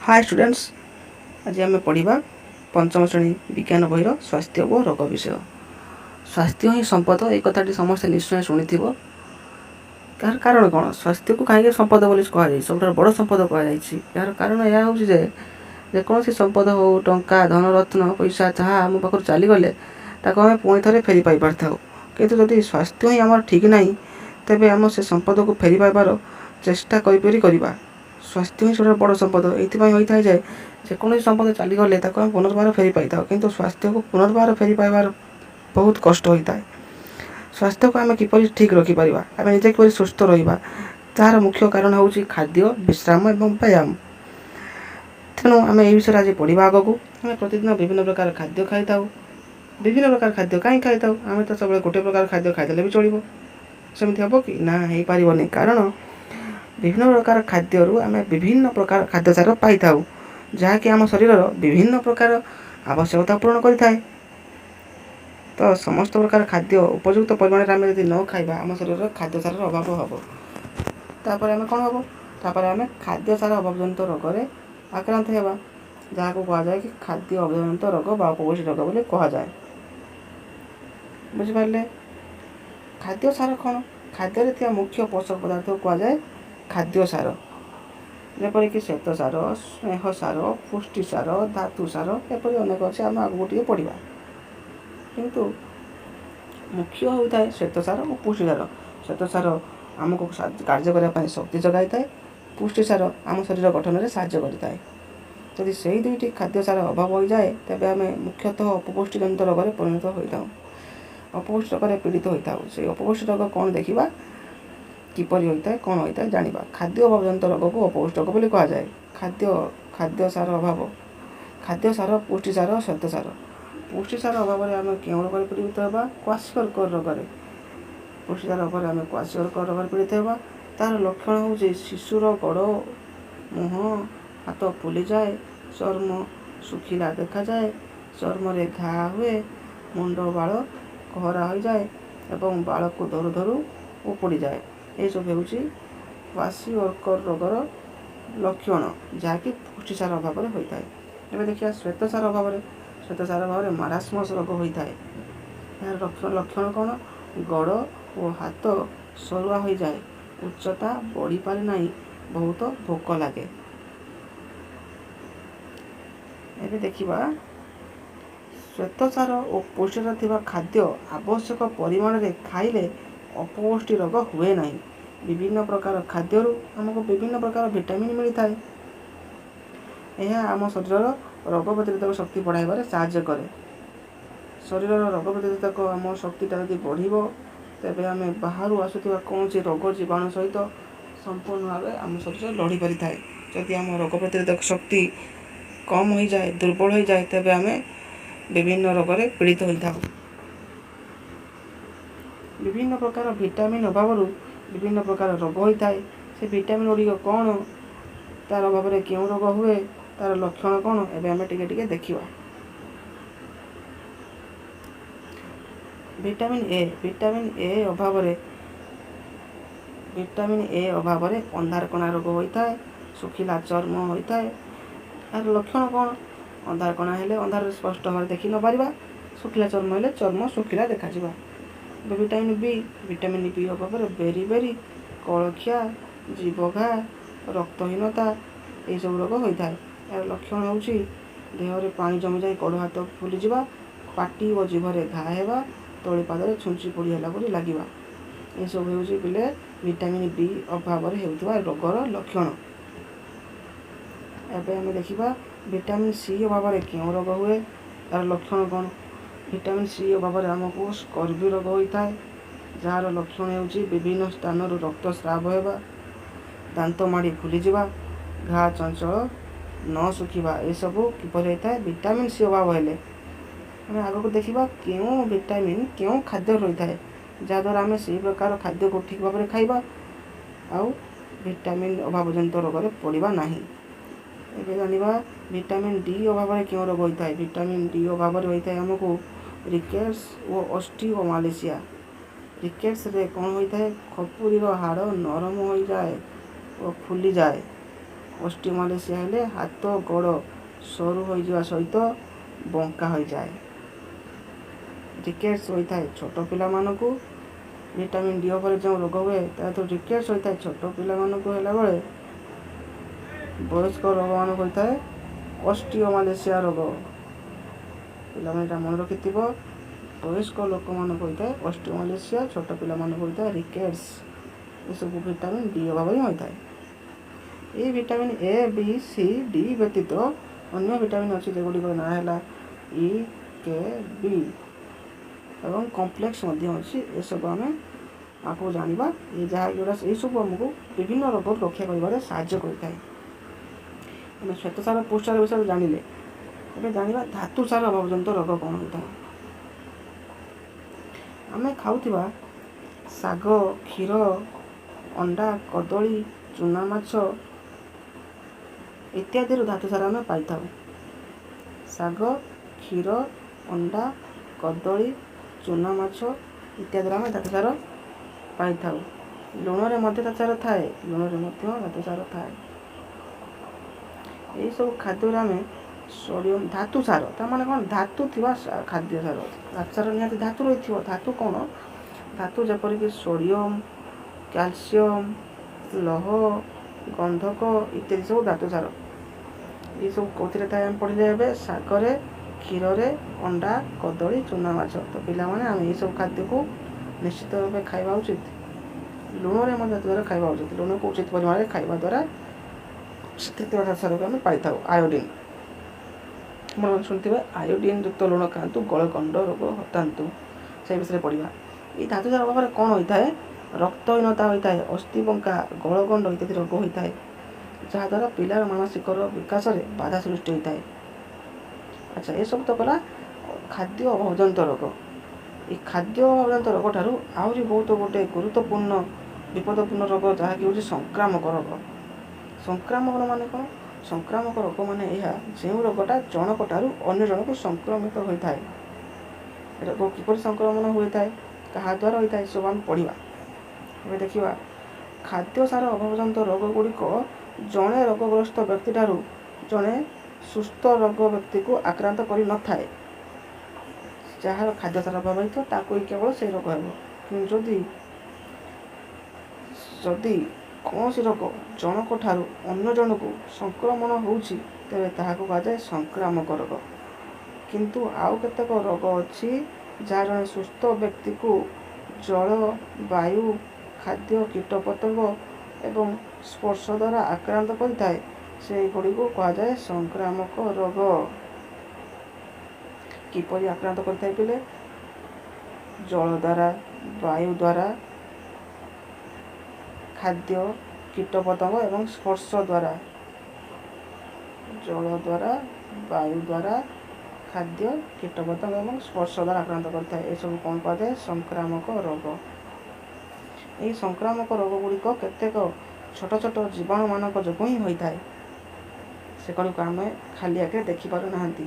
Hi students, आज आम पढ़ा पंचम श्रेणी विज्ञान बहिर स्वास्थ्य और रोग विषय। स्वास्थ्य ही संपद, एक कथाटी समस्ते निश्चय शुणी यार कारण कौन? स्वास्थ्य को कहीं संपद बोली कहुई, सब बड़ संपद कहुई। यार कारण यह हूँ जेको संपद हो टंका धन रत्न पैसा जहाँ आम पाखर चलीगले आम पुणी थे फेरी पाई पार था, किंतु जदि स्वास्थ्य ही आम ठीक ना तेज आम से संपद को फेरी पाइबार चेष्टा करवा। स्वास्थ्य ही सब बड़ संपद ये होता है जेको संपद चलीगले आम पुनर्बार फेरी पाई था, किंतु स्वास्थ्य को पुनर्बार फेरी पाइबार बहुत कष्ट होता है। स्वास्थ्य को आम किपर ठीक रखिपर, आम निजे किपर सुस्थ रहा, तार मुख्य कारण हूँ खाद्य, विश्राम और व्यायाम। तेणु आम ये विषय आज पढ़ा। आग को आम प्रतिदिन विभिन्न प्रकार खाद्य खाई था। विभिन्न प्रकार खाद्य कहीं खाई था? आम तो सब गोटे प्रकार खाद्य खाईदे भी चलो, सेमती हम कि ना हो पारनी, कारण विभिन्न प्रकार खाद्य आम विभिन्न प्रकार खाद्य सार पाई था, जहाँकि आम शरीर विभिन्न प्रकार आवश्यकता पूरण करें। तो समस्त प्रकार खाद्य उपयुक्त परिमाण आम यदि न खाइबा आम शरीर खाद्य सार अभाव हम, तापर आम कौन हम? तापर आम खाद्य सार अभावजनित रोग में आक्रांत होगा, जहाँ को कहुए कि खाद्य अभावजनित रोग बा अपपुष्टि रोग बोली कहुए। बुझिपारे? खाद्य सार कौन? खाद्य थी मुख्य पोषक पदार्थ को कहुए खाद्य सार, जेपरिक श्वेत सार, स्नेह सार, पुष्टि सार, धातु सार, एपरी अनेक अच्छे आम आगे टे पढ़ा। किंतु मुख्य होता है श्वेत सार और पुष्टि सार। श्वेत सार आमको कार्य करने शक्ति जगाई थाए, पुष्टि सार आम शरीर गठन में साहाय्य करता है। यदि से ही दुईटी खाद्य सार अभाव हो जाए तेज आम मुख्यतः अपपुष्टि जनित रोग में परिणत होता, अपपुष्टि रोग में पीड़ित होता। से अपपुष्टि रोग कौन देखा, किपर होता है, कौन होता है जाना। खाद्य अभावजनित रोग को अपपुष्टि रोग बोली कहुए। खाद्य सार अभाव, खाद्य सार, पुष्टि सार, श्वेत सार। पुष्टि सार अभाव में आम क्यों रोग पीड़ित होगा? क्वाशियोर्क रोग। पुष्टि सार अभाव में क्वाशियोर्क रोग पीड़ित होगा। तार लक्षण हूँ शिशुर गोड़ मुह हाथ फुली जाए, चर्म सुखिला देखा जाए, चर्म रे घा हुए, मुंड बाल कहरा हो जाए एवं बाल को धरु धरु उपड़ी जाए। ये सब हूँ क्वाशियोर्क रोगर लक्षण, जहाँकि पुष्टि सार अभाव में होता है। एवं देखिए श्वेत सार अभाव में, श्वेत सार अभाव में मारास्मस रोग होता है। यार लक्षण कौन? गोड़ और हाथ सरुआ हो जाए, उच्चता बढ़ी पारे नहीं, बहुत भोक लगे। एबे देखिबा श्वेत सार और पुष्टि सार थिबा खाद्य आवश्यक परिमाण रे खाइले अपपुष्टि रोग हुए नहीं। विभिन्न प्रकार खाद्य आमको विभिन्न प्रकार विटामिन मिलता है। यह आम शरीर रोग प्रतिरोधक शक्ति बढ़ाइबार साहाय्य करे। शरीर रोग प्रतिरोधक आम शक्तिटा यदि बढ़िबो तेबे आम बाहर आसुवा कौन सी रोग जीवाणु सहित संपूर्ण भाव आम शरीर लड़ी पारि थाए। जदि आम रोग प्रतिरोधक शक्ति कम हो जाए, दुर्बल हो जाए, तेबे आम विभिन्न रोग में पीड़ित होता। विभिन्न प्रकार विटामिन अभाव विभिन्न प्रकार रोग होता है। से विटामिन गुड़िक कौन, तार अभाव में क्यों रोग हुए, तार लक्षण कौन, एबे आम टिके देखिबा। विटामिन ए अभाव में अंधार कणा रोग होता है, सुखिला चर्म होता है। यार लक्षण कौन? अंधार कणा हेले अंधार स्पष्ट भाव देखी न पारिबा, सुखिला चर्म हेले चर्म सुखिला देखा जिबा। विटामिन बी अभाव में बेरी बेरी, कलखिया, जीवघा, रक्तहीनता ये सब रोग होता है। यार लक्षण हूँ देहरे पानी जमी जाए, गोड़ हाथ फुली जावा, पाटी और जीभरे घा हेबा, तली पादरे छुंची पोड़ी है लगे। ये सब हूँ पिले विटामिन बी अभाव में रोगर लक्षण। एबे आम देखा विटामिन सी अभाव में क्यों रोग हुए, तार लक्षण कौन? विटामिन सी अभाव में आमको स्कर्वी रोग होता है, जार लक्षण हूँ विभिन्न स्थान रक्त स्राव होगा, दांत माड़ी फुली जावा, घा चंचल न सुखा। ये सब किपर होता है विटामिन सी अभाव हेले। आम आग को देखा क्यों विटामिन क्यों खाद्य रही है, जहाद्वारा आम से प्रकार खाद्य को ठीक भाव में खाइबा आउ विटामिन अभावजनित रोग में पड़ा ना। ये जाना विटामिन डी अभाव में क्यों रोग होता है। विटामिन डी अभाव में होता है आमको रिकेट्स और ऑस्टियोमालेशिया। रिकेट्स रे कौन होता है? खपुरीर हाड़ नरम हो जाए और फुली जाए, ଅଷ୍ଟିଓମାଲେସିଆ ହେଲେ ହାତ ଗୋଡ଼ ସରୁ ହୋଇଯିବା ସହିତ ବଙ୍କା ହୋଇଯାଏ। ରିକେଟ୍ସ ହୋଇଥାଏ ଛୋଟ ପିଲାମାନଙ୍କୁ। ଭିଟାମିନ୍ ଡି ଅଭାବରେ ଯେଉଁ ରୋଗ ହୁଏ ତା ଭିତରୁ ରିକେଟ୍ସ ହୋଇଥାଏ ଛୋଟ ପିଲାମାନଙ୍କୁ ହେଲାବେଳେ ବୟସ୍କ ରୋଗମାନଙ୍କୁ ହୋଇଥାଏ ଅଷ୍ଟିଓମାଲେସିଆ ରୋଗ। ପିଲାମାନେ ଏଇଟା ମନେ ରଖିଥିବ। ବୟସ୍କ ଲୋକମାନଙ୍କୁ ହୋଇଥାଏ ଅଷ୍ଟିଓମାଲେସିଆ, ଛୋଟ ପିଲାମାନଙ୍କୁ ହୋଇଥାଏ ରିକେଟ୍ସ। ଏସବୁ ଭିଟାମିନ୍ ଡି ଅଭାବରେ ହୋଇଥାଏ। ଏହି vitamin A, B, C, D ବ୍ୟତୀତ ଅନ୍ୟ ଭିଟାମିନ୍ ଅଛି ଯେଗୁଡ଼ିକର ନାଁ ହେଲା ଇ, କେ, ବି ଏବଂ କମ୍ପ୍ଲେକ୍ସ ମଧ୍ୟ ଅଛି। ଏସବୁ ଆମେ ଆଗକୁ ଜାଣିବା। ଏହିସବୁ ଆମକୁ ବିଭିନ୍ନ ରୋଗରୁ ରକ୍ଷା କରିବାରେ ସାହାଯ୍ୟ କରିଥାଏ। ଆମେ ଶ୍ୱେତସାର ପୁଷ୍ଟିସାର ବିଷୟରେ ଜାଣିଲେ, ଏବେ ଜାଣିବା ଧାତୁସାର ଅଭାବଜନିତ ରୋଗ କ'ଣ ହୋଇଥାଏ। ଆମେ ଖାଉଥିବା ଶାଗ, କ୍ଷୀର, ଅଣ୍ଡା, କଦଳୀ, ଚୁନାମାଛ ଇତ୍ୟାଦିରୁ ଧାତୁସାର ଆମେ ପାଇଥାଉ। ଶାଗ, କ୍ଷୀର, ଅଣ୍ଡା, କଦଳୀ, ଚୁନାମାଛ ଇତ୍ୟାଦିରୁ ଆମେ ଧାତୁସାର ପାଇଥାଉ। ଲୁଣରେ ମଧ୍ୟ ଧାତୁସାର ଥାଏ। ଏହିସବୁ ଖାଦ୍ୟରେ ଆମେ ସୋଡ଼ିୟମ୍ ଧାତୁସାର, ତା'ମାନେ କ'ଣ? ଧାତୁ ଥିବା ଖାଦ୍ୟସାର। ଧାତୁସାର ନିହାତି ଧାତୁ ରହିଥିବ। ଧାତୁ କ'ଣ? ଧାତୁ ଯେପରିକି ସୋଡ଼ିୟମ୍, କ୍ୟାଲସିୟମ୍, ଲୌହ, ଗନ୍ଧକ ଇତ୍ୟାଦି ସବୁ ଧାତୁସାର। ଏସବୁ କେଉଁଥିରେ ଥାଏ ଆମେ ପଢ଼ିଲେ ଏବେ ଶାଗରେ, କ୍ଷୀରରେ, ଅଣ୍ଡା, କଦଳୀ, ଚୁନାମାଛ। ତ ପିଲାମାନେ ଆମେ ଏହିସବୁ ଖାଦ୍ୟକୁ ନିଶ୍ଚିତ ଭାବେ ଖାଇବା ଉଚିତ। ଲୁଣରେ ମଧ୍ୟ ଧାତୁସାର ଖାଇବା ଉଚିତ। ଲୁଣକୁ ଉଚିତ ପରିମାଣରେ ଖାଇବା ଦ୍ୱାରା ସେଥିରେ ଥିବା ଧାତୁସାରକୁ ଆମେ ପାଇଥାଉ। ଆୟୋଡ଼ିନ୍, ଆପଣ ଶୁଣିଥିବେ ଆୟୋଡ଼ିନ୍ ଯୁକ୍ତ ଲୁଣ ଖାଆନ୍ତୁ ଗଳକଣ୍ଡ ରୋଗ ହଟାନ୍ତୁ। ସେ ବିଷୟରେ ପଢ଼ିବା। ଏହି ଧାତୁସାର ଅଭାବରେ କ'ଣ ହୋଇଥାଏ? ରକ୍ତହୀନତା ହୋଇଥାଏ, ଅସ୍ଥିବଙ୍କା, ଗଳଗଣ୍ଡ ଇତ୍ୟାଦି ରୋଗ ହୋଇଥାଏ, ଯାହାଦ୍ୱାରା ପିଲାର ମାନସିକର ବିକାଶରେ ବାଧା ସୃଷ୍ଟି ହୋଇଥାଏ। ଆଚ୍ଛା, ଏସବୁ ତ କଲା ଖାଦ୍ୟ ଅଭାବଜନିତ ରୋଗ। ଏହି ଖାଦ୍ୟ ଅଭାବଜନିତ ରୋଗ ଠାରୁ ଆହୁରି ବହୁତ ଗୋଟେ ଗୁରୁତ୍ୱପୂର୍ଣ୍ଣ ବିପଦପୂର୍ଣ୍ଣ ରୋଗ, ଯାହାକି ହେଉଛି ସଂକ୍ରାମକ ରୋଗ। ସଂକ୍ରାମକ ମାନେ କ'ଣ? ସଂକ୍ରାମକ ରୋଗ ମାନେ ଏହା ଯେଉଁ ରୋଗଟା ଜଣକ ଠାରୁ ଅନ୍ୟ ଜଣକୁ ସଂକ୍ରମିତ ହୋଇଥାଏ। ରୋଗ କିପରି ସଂକ୍ରମଣ ହୋଇଥାଏ, କାହା ଦ୍ୱାରା ହୋଇଥାଏ, ସବୁ ଆମେ ପଢ଼ିବା। ଏବେ ଦେଖିବା ଖାଦ୍ୟସାର ଅଭାବଜନିତ ରୋଗ ଗୁଡ଼ିକ ଜଣେ ରୋଗଗ୍ରସ୍ତ ବ୍ୟକ୍ତିଠାରୁ ଜଣେ ସୁସ୍ଥ ରୋଗ ବ୍ୟକ୍ତିକୁ ଆକ୍ରାନ୍ତ କରିନଥାଏ। ଯାହାର ଖାଦ୍ୟସାର ଅଭାବ ହୋଇଥିବ ତାକୁ ହିଁ କେବଳ ସେହି ରୋଗ ହେବ। କିନ୍ତୁ ଯଦି କୌଣସି ରୋଗ ଜଣକ ଠାରୁ ଅନ୍ୟ ଜଣକୁ ସଂକ୍ରମଣ ହେଉଛି ତେବେ ତାହାକୁ କୁହାଯାଏ ସଂକ୍ରାମକ ରୋଗ। କିନ୍ତୁ ଆଉ କେତେକ ରୋଗ ଅଛି ଯାହା ଜଣେ ସୁସ୍ଥ ବ୍ୟକ୍ତିକୁ ଜଳ, ବାୟୁ, ଖାଦ୍ୟ, କୀଟପତଙ୍ଗ ଏବଂ ସ୍ପର୍ଶ ଦ୍ୱାରା ଆକ୍ରାନ୍ତ କରିଥାଏ, ସେଗୁଡ଼ିକୁ କୁହାଯାଏ ସଂକ୍ରାମକ ରୋଗ। କିପରି ଆକ୍ରାନ୍ତ କରିଥାଏ ପିଲେ? ଜଳ ଦ୍ୱାରା, ବାୟୁ ଦ୍ୱାରା, ଖାଦ୍ୟ, କୀଟପତଙ୍ଗ ଏବଂ ସ୍ପର୍ଶ ଦ୍ୱାରା। ଜଳ ଦ୍ୱାରା, ବାୟୁ ଦ୍ୱାରା, ଖାଦ୍ୟ, କୀଟପତଙ୍ଗ ଏବଂ ସ୍ପର୍ଶ ଦ୍ୱାରା ଆକ୍ରାନ୍ତ କରିଥାଏ। ଏସବୁ କ'ଣ କୁହାଯାଏ? ସଂକ୍ରାମକ ରୋଗ। ଏହି ସଂକ୍ରାମକ ରୋଗ ଗୁଡ଼ିକ କେତେକ ଛୋଟ ଛୋଟ ଜୀବାଣୁମାନଙ୍କ ଯୋଗୁଁ ହିଁ ହୋଇଥାଏ। ସେଗୁଡ଼ିକୁ ଆମେ ଖାଲି ଆଖିରେ ଦେଖିପାରୁନାହାନ୍ତି।